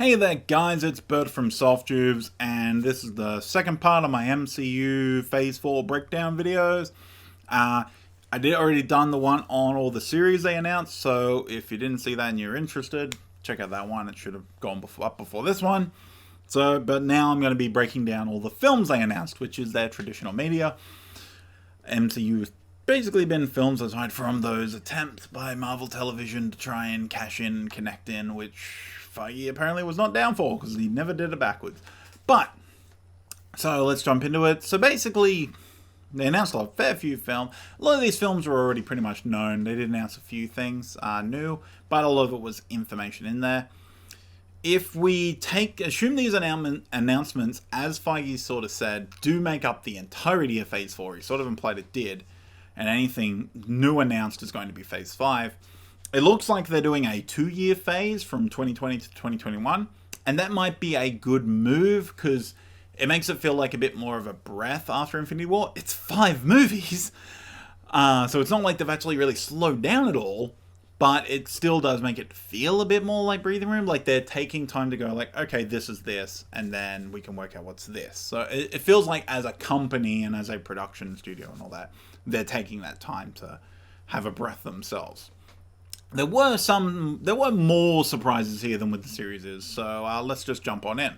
Hey there guys, it's Burt from SoftTubes, and this is the second part of my MCU Phase 4 breakdown videos. I did already done the one on all the series they announced, so if you didn't see that and you're interested, check out that one. It should have gone up before this one. But now I'm going to be breaking down all the films they announced, which is their traditional media. MCU has basically been films aside from those attempts by Marvel Television to try and cash in, connect in, which Feige apparently was not down for because he never did it backwards. So let's jump into it. So basically, they announced a fair few films. A lot of these films were already pretty much known. They did announce a few things new, but a lot of it was information in there. If we assume these announcements, as Feige sort of said, do make up the entirety of Phase 4, he sort of implied it did, and anything new announced is going to be Phase 5, it looks like they're doing a 2-year phase from 2020 to 2021, and that might be a good move, because it makes it feel like a bit more of a breath after Infinity War. It's 5 movies, so it's not like they've actually really slowed down at all, but it still does make it feel a bit more like breathing room, like they're taking time to go like, okay, this is this, and then we can work out what's this. So it feels like as a company and as a production studio and all that, they're taking that time to have a breath themselves. There were more surprises here than with the series is, so let's just jump on in.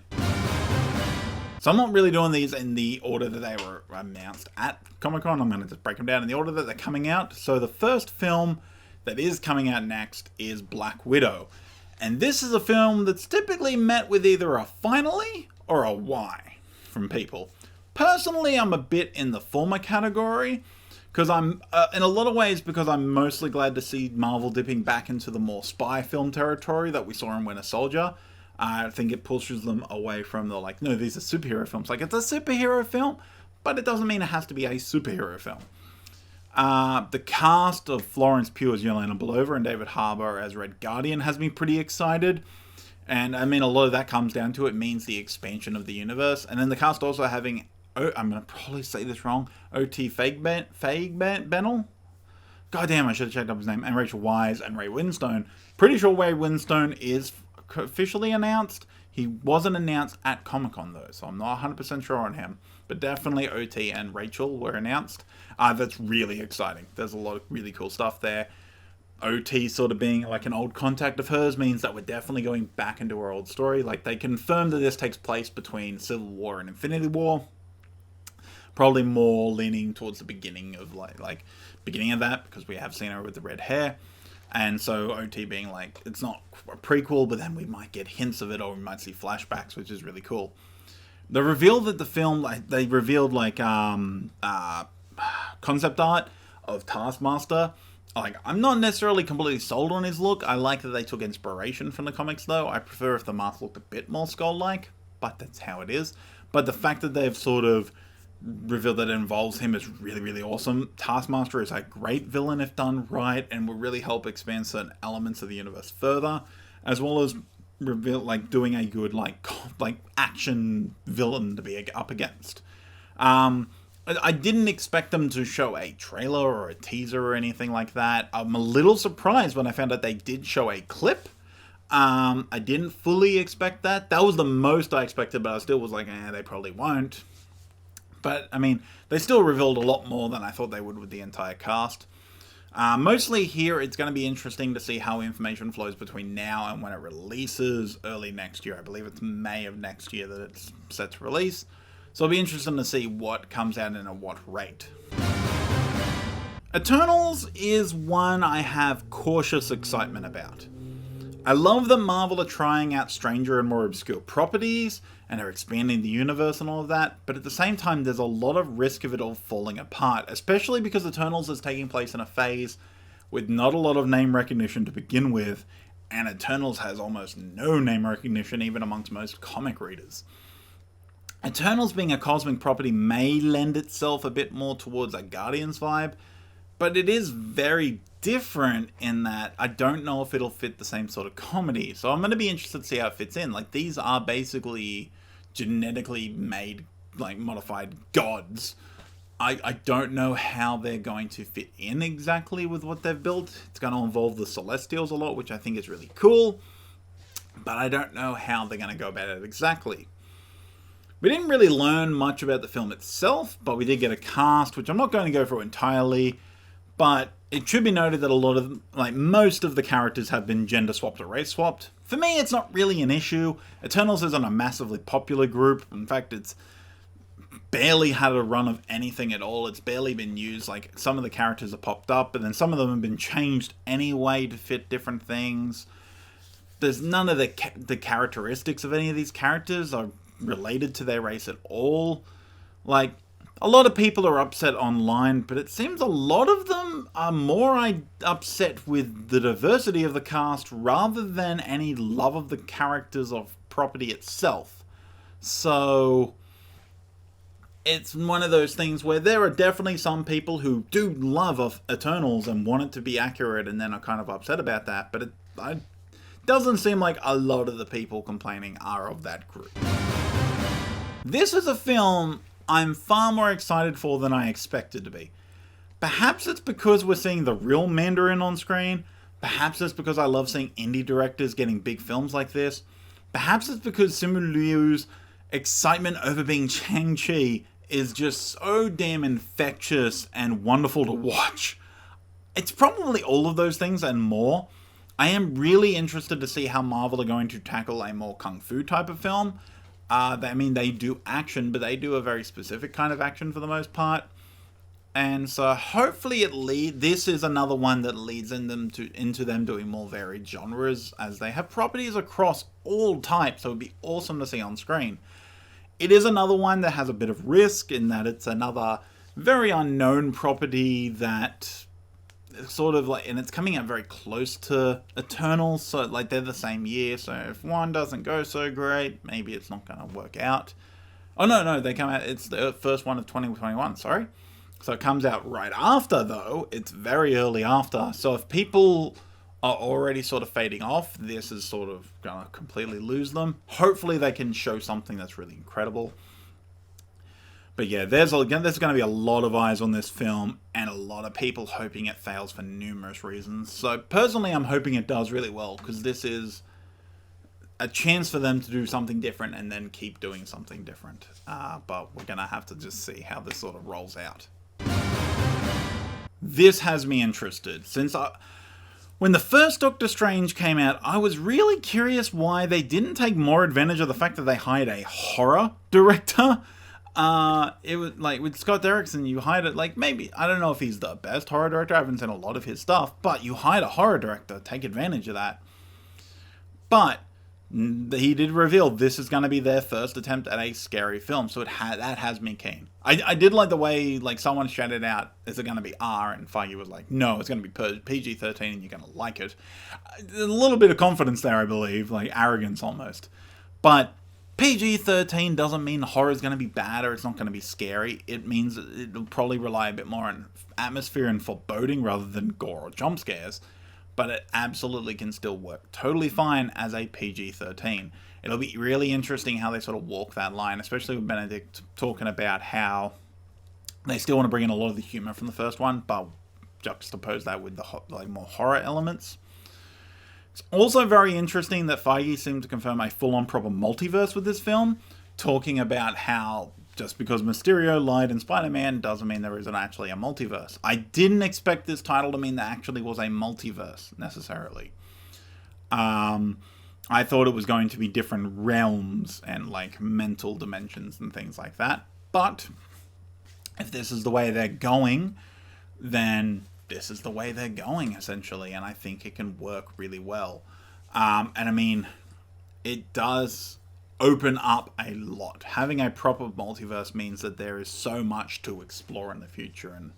So I'm not really doing these in the order that they were announced at Comic-Con. I'm going to just break them down in the order that they're coming out. So the first film that is coming out next is Black Widow. And this is a film that's typically met with either a finally or a why from people. Personally, I'm a bit in the former category, because I'm, in a lot of ways, because I'm mostly glad to see Marvel dipping back into the more spy film territory that we saw in Winter Soldier. I think it pushes them away from the, like, no, these are superhero films. Like, it's a superhero film, but it doesn't mean it has to be a superhero film. The cast of Florence Pugh as Yelena Belova and David Harbour as Red Guardian has me pretty excited. And, I mean, a lot of that comes down to it means the expansion of the universe. And then the cast also having, I'm going to probably say this wrong, O.T. Feigbennel? Goddamn, I should have checked up his name. And Rachel Weisz and Ray Winstone. Pretty sure Ray Winstone is officially announced. He wasn't announced at Comic-Con though, so I'm not 100% sure on him. But definitely OT and Rachel were announced. That's really exciting. There's a lot of really cool stuff there. OT sort of being like an old contact of hers means that we're definitely going back into our old story. Like, they confirmed that this takes place between Civil War and Infinity War. Probably more leaning towards the beginning of like beginning of that, because we have seen her with the red hair. And so OT being like, it's not a prequel, but then we might get hints of it, or we might see flashbacks, which is really cool. The reveal that the film, like, they revealed like concept art of Taskmaster. Like, I'm not necessarily completely sold on his look. I like that they took inspiration from the comics though. I prefer if the mask looked a bit more skull-like, but that's how it is. But the fact that they've sort of revealed that it involves him is really, really awesome. Taskmaster is a great villain if done right, and will really help expand certain elements of the universe further, as well as reveal, like, doing a good like action villain to be up against. I didn't expect them to show a trailer or a teaser or anything like that. I'm a little surprised when I found out they did show a clip. I didn't fully expect that. That was the most I expected, but I still was like, they probably won't. But, I mean, they still revealed a lot more than I thought they would with the entire cast. Mostly here, it's going to be interesting to see how information flows between now and when it releases early next year. I believe it's May of next year that it's set to release. So it'll be interesting to see what comes out and at what rate. Eternals is one I have cautious excitement about. I love that Marvel are trying out stranger and more obscure properties, and are expanding the universe and all of that, but at the same time there's a lot of risk of it all falling apart, especially because Eternals is taking place in a phase with not a lot of name recognition to begin with, and Eternals has almost no name recognition even amongst most comic readers. Eternals being a cosmic property may lend itself a bit more towards a Guardians vibe, but it is very different in that I don't know if it'll fit the same sort of comedy. So I'm going to be interested to see how it fits in. Like, these are basically genetically made, like, modified gods. I don't know how they're going to fit in exactly with what they've built. It's going to involve the Celestials a lot, which I think is really cool. but I don't know how they're going to go about it exactly. We didn't really learn much about the film itself, but we did get a cast, which I'm not going to go through entirely, but it should be noted that a lot of, most of the characters have been gender swapped or race swapped. For me, it's not really an issue. Eternals isn't a massively popular group. In fact, it's barely had a run of anything at all. It's barely been used. Like, some of the characters have popped up, but then some of them have been changed anyway to fit different things. There's none of the characteristics of any of these characters are related to their race at all. Like, a lot of people are upset online, but it seems a lot of them are more upset with the diversity of the cast rather than any love of the characters of property itself. So it's one of those things where there are definitely some people who do love Eternals and want it to be accurate and then are kind of upset about that, but it doesn't seem like a lot of the people complaining are of that group. This is a film I'm far more excited for than I expected to be. Perhaps it's because we're seeing the real Mandarin on screen. Perhaps it's because I love seeing indie directors getting big films like this. Perhaps it's because Simu Liu's excitement over being Shang-Chi is just so damn infectious and wonderful to watch. It's probably all of those things and more. I am really interested to see how Marvel are going to tackle a more kung fu type of film. They do action, but they do a very specific kind of action for the most part. And so hopefully this is another one that leads into them doing more varied genres, as they have properties across all types, so it would be awesome to see on screen. It is another one that has a bit of risk in that it's another very unknown property that sort of and it's coming out very close to Eternals, so they're the same year, so if one doesn't go so great, maybe it's not going to work out. Oh no, they come out, it's the first one of 2021, sorry. So it comes out right after, though. It's very early after, so if people are already sort of fading off, this is sort of going to completely lose them. Hopefully they can show something that's really incredible. But yeah, there's going to be a lot of eyes on this film, and a lot of people hoping it fails for numerous reasons. So personally, I'm hoping it does really well, because this is a chance for them to do something different and then keep doing something different. But we're going to have to just see how this sort of rolls out. This has me interested. When the first Doctor Strange came out, I was really curious why they didn't take more advantage of the fact that they hired a horror director. It was with Scott Derrickson, you hired it, maybe, I don't know if he's the best horror director, I haven't seen a lot of his stuff, but you hired a horror director, take advantage of that. But he did reveal this is going to be their first attempt at a scary film, so that has me keen. I did like the way, someone shouted out, is it going to be R? And Feige was like, no, it's going to be PG-13 and you're going to like it. A little bit of confidence there, I believe, arrogance almost. But PG-13 doesn't mean horror is going to be bad or it's not going to be scary. It means it'll probably rely a bit more on atmosphere and foreboding rather than gore or jump scares. But it absolutely can still work totally fine as a PG-13. It'll be really interesting how they sort of walk that line, especially with Benedict talking about how they still want to bring in a lot of the humor from the first one, but juxtapose that with the more horror elements. It's also very interesting that Feige seemed to confirm a full-on proper multiverse with this film, talking about how just because Mysterio lied in Spider-Man doesn't mean there isn't actually a multiverse. I didn't expect this title to mean there actually was a multiverse, necessarily. I thought it was going to be different realms and, mental dimensions and things like that. But if this is the way they're going, then this is the way they're going, essentially, and I think it can work really well. It does open up a lot. Having a proper multiverse means that there is so much to explore in the future and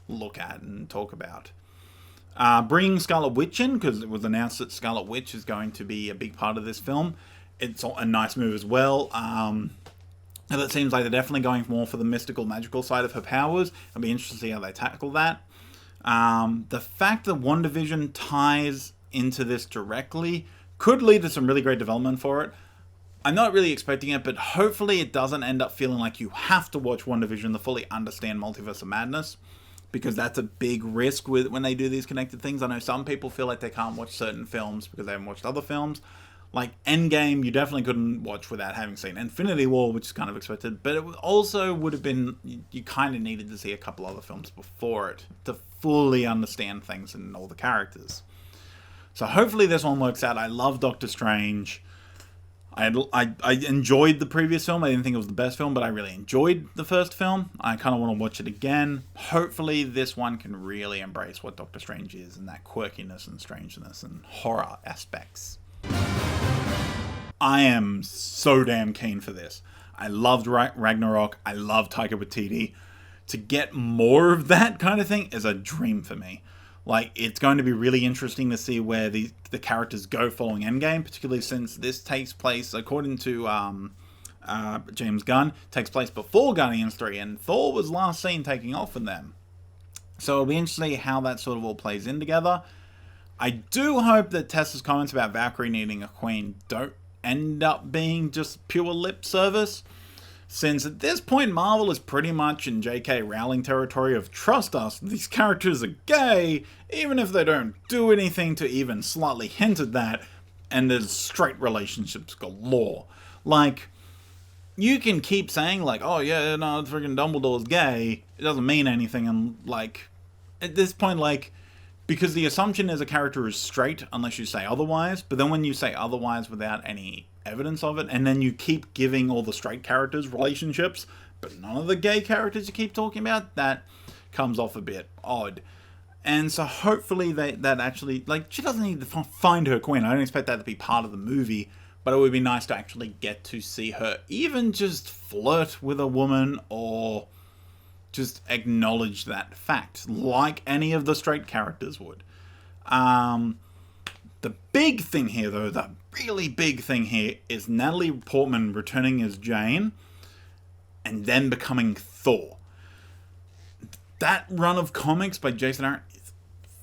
look at and talk about. Bringing Scarlet Witch in, because it was announced that Scarlet Witch is going to be a big part of this film. It's a nice move as well. And it seems like they're definitely going more for the mystical, magical side of her powers. It'll be interesting to see how they tackle that. The fact that WandaVision ties into this directly could lead to some really great development for it. I'm not really expecting it, but hopefully it doesn't end up feeling like you have to watch WandaVision to fully understand Multiverse of Madness, because that's a big risk when they do these connected things. I know some people feel like they can't watch certain films because they haven't watched other films. Like, Endgame, you definitely couldn't watch without having seen Infinity War, which is kind of expected, but it also would have been, you kind of needed to see a couple other films before it to fully understand things and all the characters. So hopefully this one works out. I love Doctor Strange. I enjoyed the previous film. I didn't think it was the best film, but I really enjoyed the first film. I kind of want to watch it again. Hopefully this one can really embrace what Doctor Strange is and that quirkiness and strangeness and horror aspects. I am so damn keen for this. I loved Ragnarok. I love Taika Waititi. To get more of that kind of thing is a dream for me. Like, it's going to be really interesting to see where the characters go following Endgame, particularly since this takes place, according to James Gunn, takes place before Guardians 3, and Thor was last seen taking off with them. So it'll be interesting to see how that sort of all plays in together. I do hope that Tessa's comments about Valkyrie needing a queen don't end up being just pure lip service, since at this point Marvel is pretty much in J.K. Rowling territory of trust us, these characters are gay, even if they don't do anything to even slightly hint at that, and there's straight relationships galore. Like, you can keep saying like, oh yeah, no, freaking Dumbledore's gay, it doesn't mean anything, and like, at this point, like, because the assumption is a character is straight unless you say otherwise, but then when you say otherwise without any evidence of it, and then you keep giving all the straight characters relationships, but none of the gay characters you keep talking about, that comes off a bit odd. And so hopefully that actually, like, she doesn't need to find her queen. I don't expect that to be part of the movie, but it would be nice to actually get to see her even just flirt with a woman or just acknowledge that fact, like any of the straight characters would. The big thing here, though, the really big thing here, is Natalie Portman returning as Jane and then becoming Thor. That run of comics by Jason Aaron is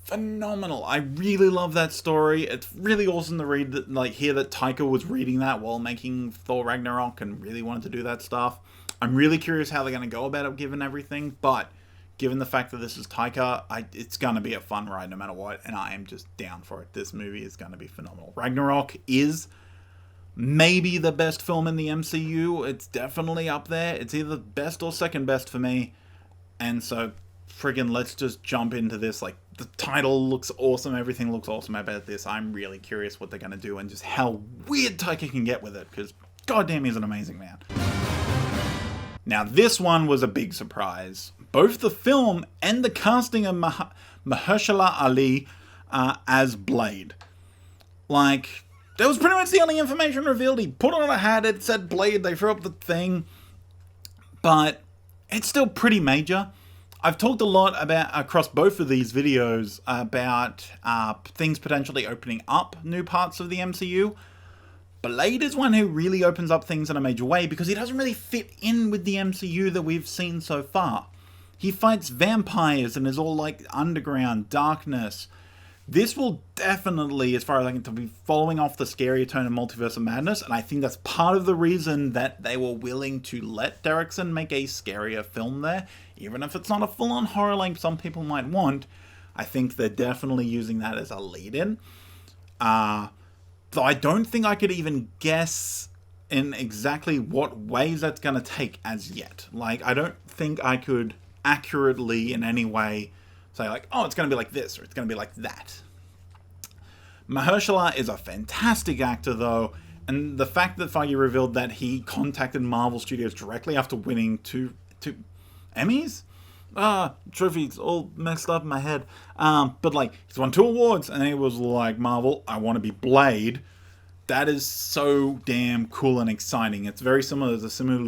phenomenal. I really love that story. It's really awesome to read that, like, hear that Taika was reading that while making Thor Ragnarok and really wanted to do that stuff. I'm really curious how they're going to go about it given everything, but given the fact that this is Taika, it's going to be a fun ride no matter what, and I am just down for it. This movie is going to be phenomenal. Ragnarok is maybe the best film in the MCU. It's definitely up there. It's either best or second best for me, and so friggin' let's just jump into this. Like, the title looks awesome, everything looks awesome about this. I'm really curious what they're going to do and just how weird Taika can get with it, because goddamn, he's an amazing man. Now, this one was a big surprise. Both the film and the casting of Mahershala Ali as Blade. Like, that was pretty much the only information revealed. He put on a hat, it said Blade, they threw up the thing. But it's still pretty major. I've talked a lot about, across both of these videos, about things potentially opening up new parts of the MCU. Blade is one who really opens up things in a major way because he doesn't really fit in with the MCU that we've seen so far. He fights vampires and is all like underground darkness. This will definitely, as far as I can tell, be following off the scarier tone of Multiverse of Madness, and I think that's part of the reason that they were willing to let Derrickson make a scarier film there, even if it's not a full-on horror like some people might want. I think they're definitely using that as a lead-in. Though I don't think I could even guess in exactly what ways that's going to take as yet. Like, I don't think I could accurately in any way say, like, oh, it's going to be like this, or it's going to be like that. Mahershala is a fantastic actor, though, and the fact that Feige revealed that he contacted Marvel Studios directly after winning two Emmys? Trophies all messed up in my head. But like, he's won 2 awards, and he was like, Marvel, I want to be Blade. That is so damn cool and exciting. It's very similar to Simu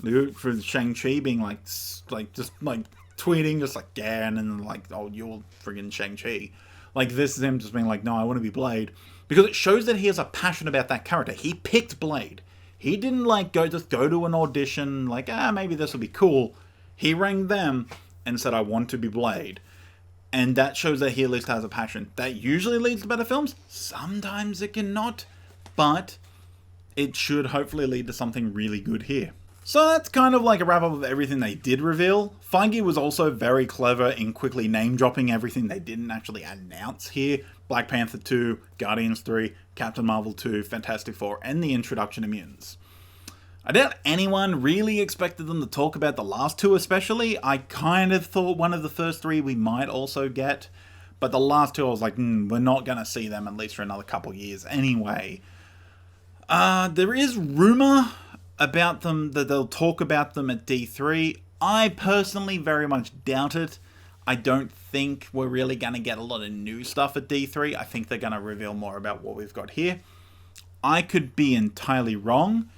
Liu for Shang-Chi being like just like tweeting, just like, yeah, and then like, oh, you're friggin' Shang-Chi. Like, this is him just being like, no, I want to be Blade. Because it shows that he has a passion about that character. He picked Blade. He didn't like go to an audition, like, maybe this will be cool. He rang them and said, I want to be Blade. And that shows that he at least has a passion. That usually leads to better films. Sometimes it cannot. But it should hopefully lead to something really good here. So that's kind of like a wrap up of everything they did reveal. Feige was also very clever in quickly name dropping everything they didn't actually announce here. Black Panther 2, Guardians 3, Captain Marvel 2, Fantastic Four, and the introduction of mutants. I doubt anyone really expected them to talk about the last two especially. I kind of thought one of the first three we might also get. But the last two I was like, we're not going to see them at least for another couple years anyway. There is rumour about them that they'll talk about them at D3. I personally very much doubt it. I don't think we're really going to get a lot of new stuff at D3. I think they're going to reveal more about what we've got here. I could be entirely wrong.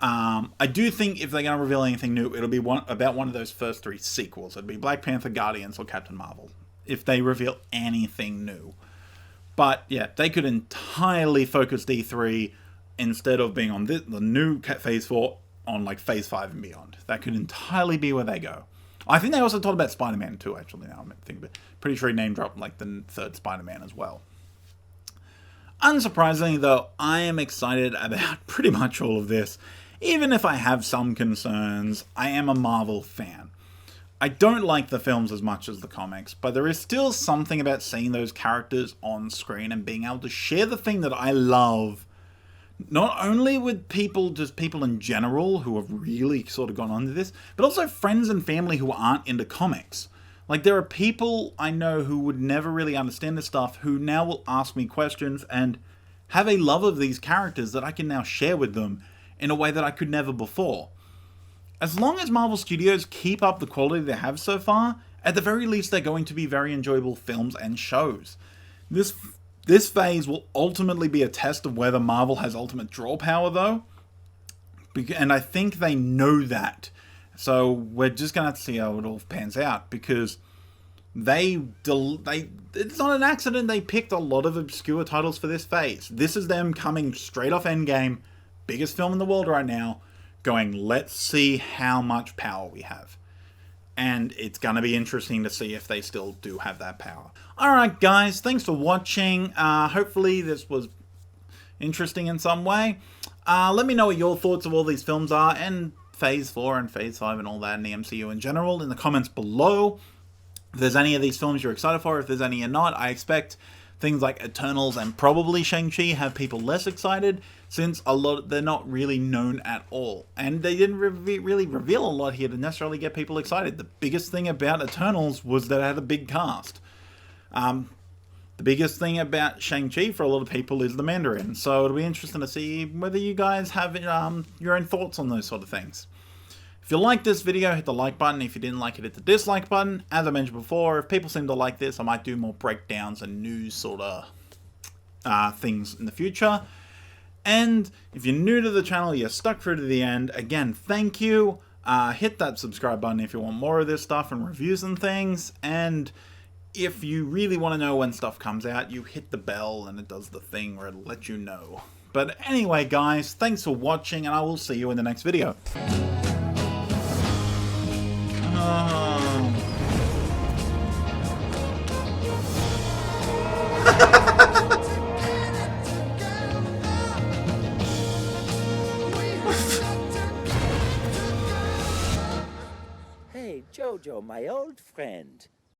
I do think if they're going to reveal anything new, it'll be about one of those first three sequels. It'd be Black Panther, Guardians, or Captain Marvel, if they reveal anything new. But yeah, they could entirely focus D3 instead of being on the new Phase 4 on like Phase 5 and beyond. That could entirely be where they go. I think they also talked about Spider-Man too, actually, now I'm thinking of it. Pretty sure he name dropped like the third Spider-Man as well. Unsurprisingly though, I am excited about pretty much all of this. Even if I have some concerns, I am a Marvel fan. I don't like the films as much as the comics, but there is still something about seeing those characters on screen and being able to share the thing that I love, not only with people, just people in general who have really sort of gone on to this, but also friends and family who aren't into comics. Like, there are people I know who would never really understand this stuff who now will ask me questions and have a love of these characters that I can now share with them in a way that I could never before. As long as Marvel Studios keep up the quality they have so far, at the very least they're going to be very enjoyable films and shows. This phase will ultimately be a test of whether Marvel has ultimate draw power though, and I think they know that. So we're just going to have to see how it all pans out, because it's not an accident they picked a lot of obscure titles for this phase. This is them coming straight off Endgame, biggest film in the world right now, going, let's see how much power we have. And it's going to be interesting to see if they still do have that power. Alright guys, thanks for watching. Hopefully this was interesting in some way. Let me know what your thoughts of all these films are, and Phase 4 and Phase 5 and all that in the MCU in general in the comments below. If there's any of these films you're excited for, if there's any you're not, I expect things like Eternals and probably Shang-Chi have people less excited, since they're not really known at all. And they didn't really reveal a lot here to necessarily get people excited. The biggest thing about Eternals was that it had a big cast. The biggest thing about Shang-Chi for a lot of people is the Mandarin. So it'll be interesting to see whether you guys have your own thoughts on those sort of things. If you liked this video, hit the like button. If you didn't like it, hit the dislike button. As I mentioned before, if people seem to like this, I might do more breakdowns and news sort of things in the future. And if you're new to the channel, you're stuck through to the end, again, thank you. Hit that subscribe button if you want more of this stuff and reviews and things. And if you really want to know when stuff comes out, you hit the bell and it does the thing where it'll let you know. But anyway, guys, thanks for watching, and I will see you in the next video. Hey, Jojo, my old friend.